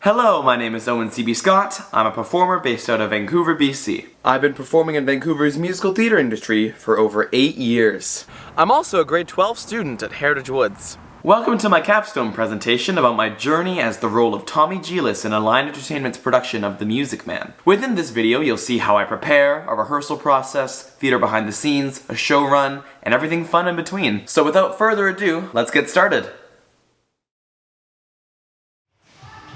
Hello, my name is Owen C.B. Scott. I'm a performer based out of Vancouver, BC. I've been performing in Vancouver's musical theatre industry for over 8 years. I'm also a grade 12 student at Heritage Woods. Welcome to my capstone presentation about my journey as the role of Tommy Gillis in Align Entertainment's production of The Music Man. Within this video, you'll see how I prepare, a rehearsal process, theatre behind the scenes, a show run, and everything fun in between. So without further ado, let's get started.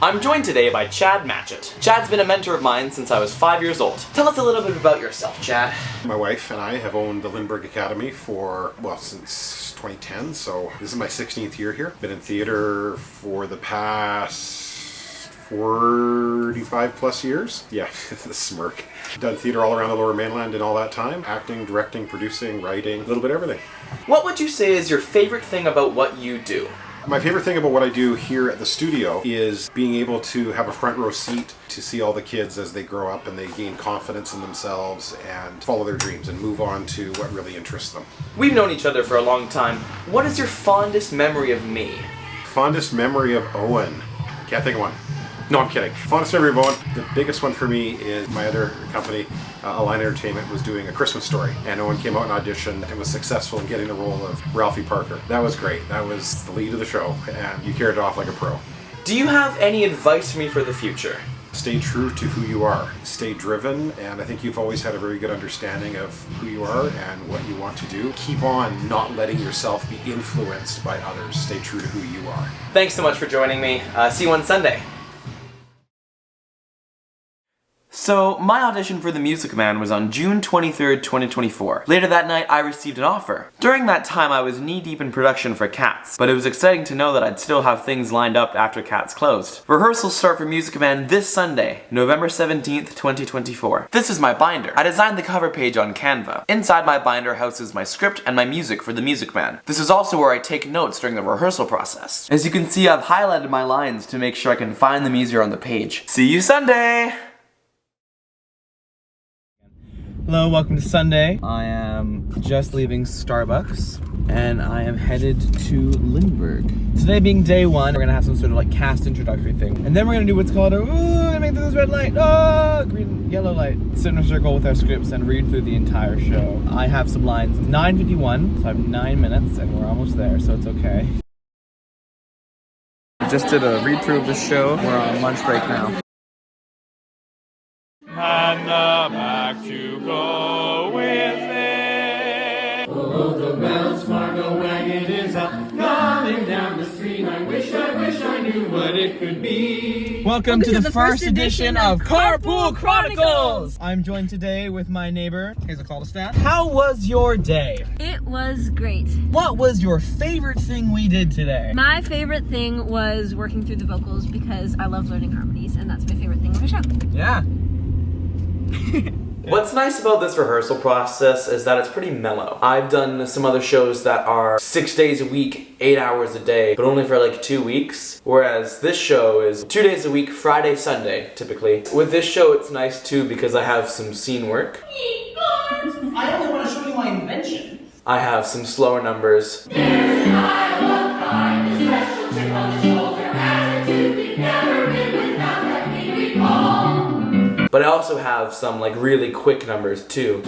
I'm joined today by Chad Matchett. Chad's been a mentor of mine since I was 5 years old. Tell us a little bit about yourself, Chad. My wife and I have owned the Lindbergh Academy since 2010, so this is my 16th year here. Been in theatre for the past 45 plus years. Yeah, the smirk. Done theatre all around the Lower Mainland in all that time. Acting, directing, producing, writing, a little bit of everything. What would you say is your favorite thing about what you do? My favorite thing about what I do here at the studio is being able to have a front row seat to see all the kids as they grow up and they gain confidence in themselves and follow their dreams and move on to what really interests them. We've known each other for a long time. What is your fondest memory of me? Fondest memory of Owen? Can't think of one. No, I'm kidding. Fondest memory of Owen, the biggest one for me is my other company, Align Entertainment, was doing A Christmas Story, and Owen came out and auditioned and was successful in getting the role of Ralphie Parker. That was great. That was the lead of the show, and you carried it off like a pro. Do you have any advice for me for the future? Stay true to who you are. Stay driven, and I think you've always had a very good understanding of who you are and what you want to do. Keep on not letting yourself be influenced by others. Stay true to who you are. Thanks so much for joining me. See you on Sunday. So, my audition for The Music Man was on June 23rd, 2024. Later that night, I received an offer. During that time, I was knee-deep in production for Cats, but it was exciting to know that I'd still have things lined up after Cats closed. Rehearsals start for Music Man this Sunday, November 17th, 2024. This is my binder. I designed the cover page on Canva. Inside my binder houses my script and my music for The Music Man. This is also where I take notes during the rehearsal process. As you can see, I've highlighted my lines to make sure I can find them easier on the page. See you Sunday! Hello, welcome to Sunday. I am just leaving Starbucks and I am headed to Lindbergh. Today being day one, we're gonna have some sort of like cast introductory thing. And then we're gonna do what's called a, gonna make this red light, green, yellow light. Sit in a circle with our scripts and read through the entire show. I have some lines. 9:51, so I have 9 minutes and we're almost there, so it's okay. Just did a read through of the show. We're on lunch break now. And the back to go with it. Oh, the bells, Fargo wagon is up, coming down the street. I wish I knew what it could be. Welcome to the first edition of Carpool Chronicles. I'm joined today with my neighbor, Hazel Calderstadt. How was your day? It was great. What was your favorite thing we did today? My favorite thing was working through the vocals because I love learning harmonies, and that's my favorite thing of the show. Yeah. What's nice about this rehearsal process is that it's pretty mellow. I've done some other shows that are 6 days a week, 8 hours a day, but only for like 2 weeks. Whereas this show is 2 days a week, Friday, Sunday, typically. With this show, it's nice too because I have some scene work. I only want to show you my invention. I have some slower numbers. But I also have some like really quick numbers too.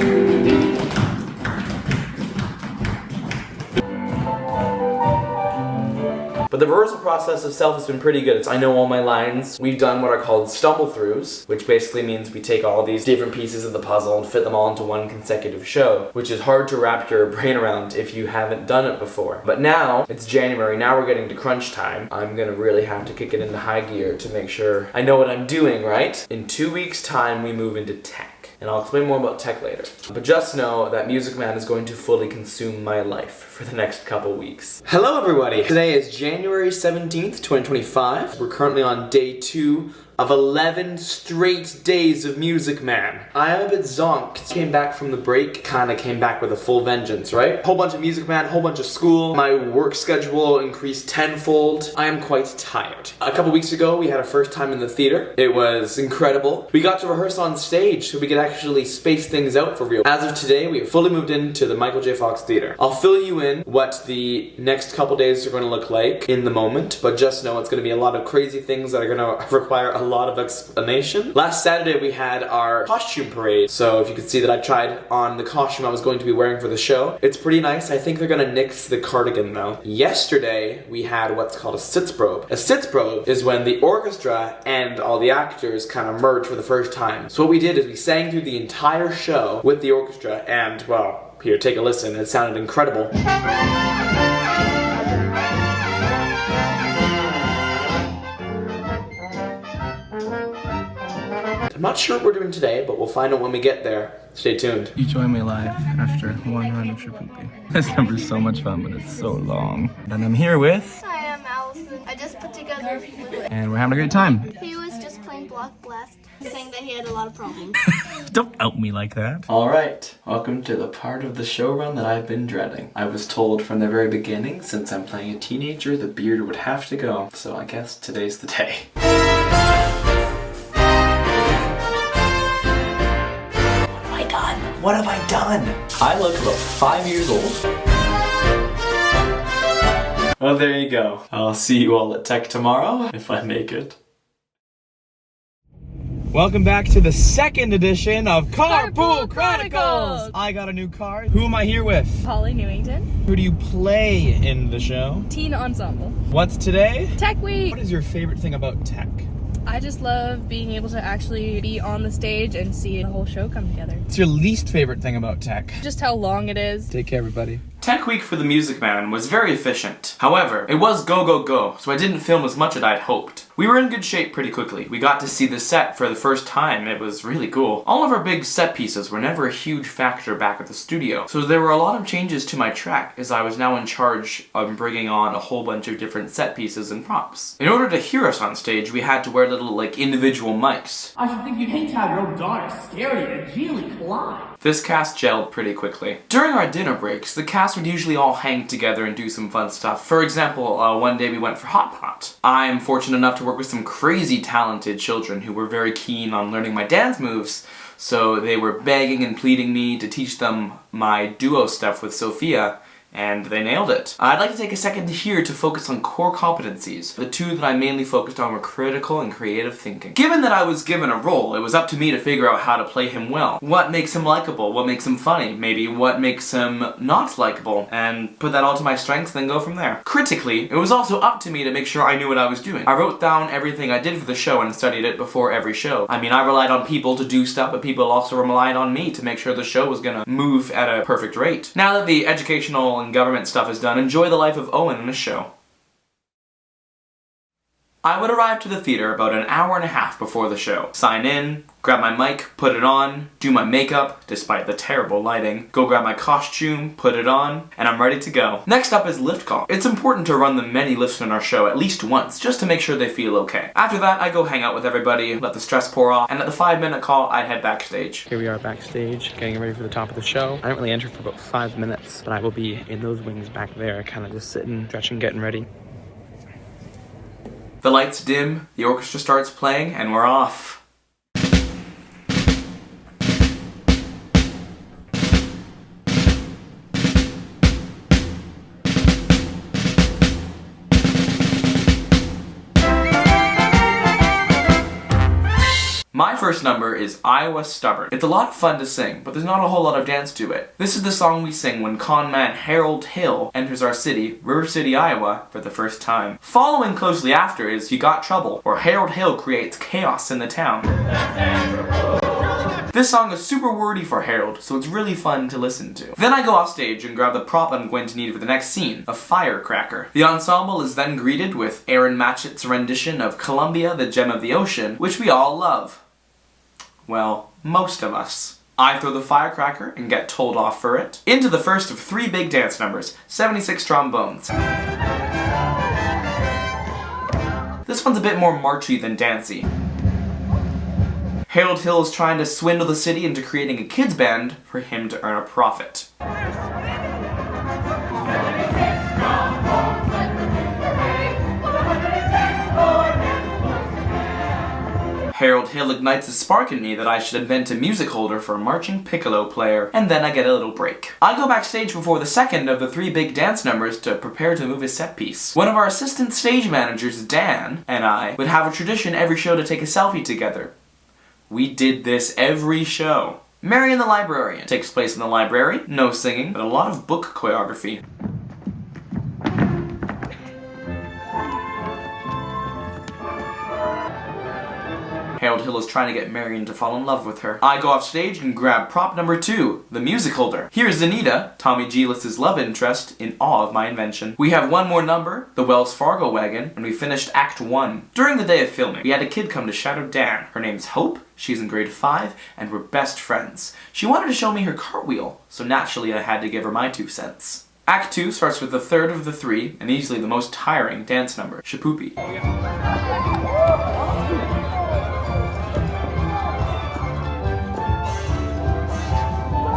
But the rehearsal process itself has been pretty good. I know all my lines. We've done what are called stumble-throughs, which basically means we take all these different pieces of the puzzle and fit them all into one consecutive show, which is hard to wrap your brain around if you haven't done it before. But now, it's January, now we're getting to crunch time. I'm gonna really have to kick it into high gear to make sure I know what I'm doing, right? In 2 weeks' time, we move into tech. And I'll explain more about tech later. But just know that Music Man is going to fully consume my life for the next couple weeks. Hello everybody! Today is January 17th, 2025. We're currently on day 2 of 11 straight days of Music Man. I am a bit zonked. Came back from the break, kinda came back with a full vengeance, right? Whole bunch of Music Man, whole bunch of school. My work schedule increased tenfold. I am quite tired. A couple weeks ago, we had our first time in the theater. It was incredible. We got to rehearse on stage so we could actually space things out for real. As of today, we have fully moved into the Michael J. Fox Theater. I'll fill you in what the next couple days are going to look like in the moment, but just know it's going to be a lot of crazy things that are going to require a lot of explanation. Last Saturday we had our costume parade, so if you could see that I tried on the costume I was going to be wearing for the show. It's pretty nice. I think they're going to nix the cardigan though. Yesterday we had what's called a sitzprobe. A sitzprobe is when the orchestra and all the actors kind of merge for the first time. So what we did is we sang through the entire show with the orchestra and, well, here, take a listen. It sounded incredible. I'm not sure what we're doing today, but we'll find out when we get there. Stay tuned. You join me live after one run of Shapoopy. This number's so much fun, but it's so long. And I'm here with... Hi, I'm Allison. I just put together Fluid. And we're having a great time. He was just playing Block Blast, saying that he had a lot of problems. Don't out me like that. Alright, welcome to the part of the show run that I've been dreading. I was told from the very beginning, since I'm playing a teenager, the beard would have to go. So I guess today's the day. What have I done? I look about 5 years old. Well, there you go. I'll see you all at tech tomorrow, if I make it. Welcome back to the second edition of Carpool Chronicles! I got a new car. Who am I here with? Holly Newington. Who do you play in the show? Teen Ensemble. What's today? Tech Week! What is your favorite thing about tech? I just love being able to actually be on the stage and see the whole show come together. What's your least favorite thing about tech? Just how long it is. Take care, everybody. Tech Week for the Music Man was very efficient. However, it was go go go, so I didn't film as much as I'd hoped. We were in good shape pretty quickly. We got to see the set for the first time. It was really cool. All of our big set pieces were never a huge factor back at the studio, so there were a lot of changes to my track as I was now in charge of bringing on a whole bunch of different set pieces and props. In order to hear us on stage, we had to wear little, individual mics. I should think you'd hate to have your own daughter scare you and really collide. This cast gelled pretty quickly. During our dinner breaks, the cast would usually all hang together and do some fun stuff. For example, one day we went for Hot Pot. I'm fortunate enough to work with some crazy talented children who were very keen on learning my dance moves, so they were begging and pleading me to teach them my duo stuff with Sophia, and they nailed it. I'd like to take a second here to focus on core competencies. The two that I mainly focused on were critical and creative thinking. Given that I was given a role, it was up to me to figure out how to play him well. What makes him likable? What makes him funny? Maybe what makes him not likable? And put that all to my strengths, then go from there. Critically, it was also up to me to make sure I knew what I was doing. I wrote down everything I did for the show and studied it before every show. I mean, I relied on people to do stuff, but people also relied on me to make sure the show was gonna move at a perfect rate. Now that the educational and government stuff is done, enjoy the life of Owen in a show. I would arrive to the theater about an hour and a half before the show. Sign in, grab my mic, put it on, do my makeup, despite the terrible lighting, go grab my costume, put it on, and I'm ready to go. Next up is lift call. It's important to run the many lifts in our show at least once, just to make sure they feel okay. After that, I go hang out with everybody, let the stress pour off, and at the 5-minute call, I head backstage. Here we are backstage, getting ready for the top of the show. I didn't really enter for about 5 minutes, but I will be in those wings back there, kind of just sitting, stretching, getting ready. The lights dim, the orchestra starts playing, and we're off. My first number is Iowa Stubborn. It's a lot of fun to sing, but there's not a whole lot of dance to it. This is the song we sing when con man Harold Hill enters our city, River City, Iowa, for the first time. Following closely after is You Got Trouble, where Harold Hill creates chaos in the town. This song is super wordy for Harold, so it's really fun to listen to. Then I go off stage and grab the prop I'm going to need for the next scene, a firecracker. The ensemble is then greeted with Aaron Matchett's rendition of Columbia, the Gem of the Ocean, which we all love. Well, most of us. I throw the firecracker and get told off for it. Into the first of 3 big dance numbers, 76 trombones. This one's a bit more marchy than dancey. Harold Hill is trying to swindle the city into creating a kids band for him to earn a profit. Harold Hill ignites a spark in me that I should invent a music holder for a marching piccolo player, and then I get a little break. I go backstage before the second of the 3 big dance numbers to prepare to move his set piece. One of our assistant stage managers, Dan, and I would have a tradition every show to take a selfie together. We did this every show. Marion the Librarian takes place in the library, no singing, but a lot of book choreography. Harold Hill is trying to get Marion to fall in love with her. I go off stage and grab prop number 2, the music holder. Here's Anita, Tommy Giles' love interest, in awe of my invention. We have one more number, the Wells Fargo wagon, and we finished Act 1. During the day of filming, we had a kid come to shadow Dan. Her name's Hope, she's in grade 5, and we're best friends. She wanted to show me her cartwheel, so naturally I had to give her my 2 cents. Act 2 starts with the third of the 3, and easily the most tiring dance number, Shapoopy.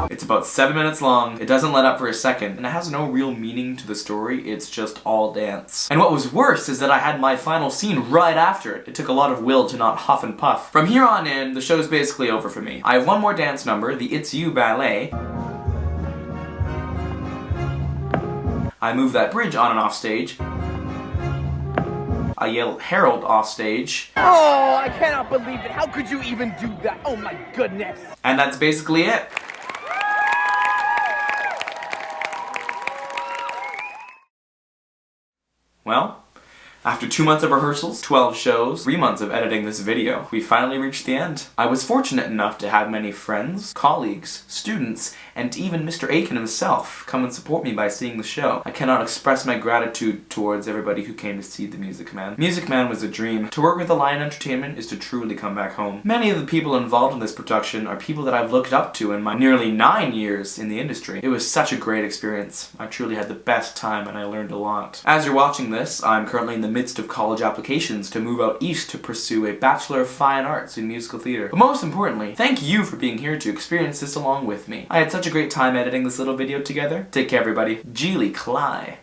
It's about 7 minutes long, it doesn't let up for a second, and it has no real meaning to the story, it's just all dance. And what was worse is that I had my final scene right after it. It took a lot of will to not huff and puff. From here on in, the show's basically over for me. I have one more dance number, the It's You ballet. I move that bridge on and off stage. I yell Harold off stage. Oh, I cannot believe it. How could you even do that? Oh my goodness. And that's basically it. Well, after 2 months of rehearsals, 12 shows, 3 months of editing this video, we finally reached the end. I was fortunate enough to have many friends, colleagues, students, and even Mr. Aiken himself come and support me by seeing the show. I cannot express my gratitude towards everybody who came to see The Music Man. Music Man was a dream. To work with Lion Entertainment is to truly come back home. Many of the people involved in this production are people that I've looked up to in my nearly 9 years in the industry. It was such a great experience. I truly had the best time and I learned a lot. As you're watching this, I'm currently in the midst of college applications to move out east to pursue a Bachelor of Fine Arts in Musical Theatre. But most importantly, thank you for being here to experience this along with me. I had such a great time editing this little video together. Take care everybody. Geely Cly.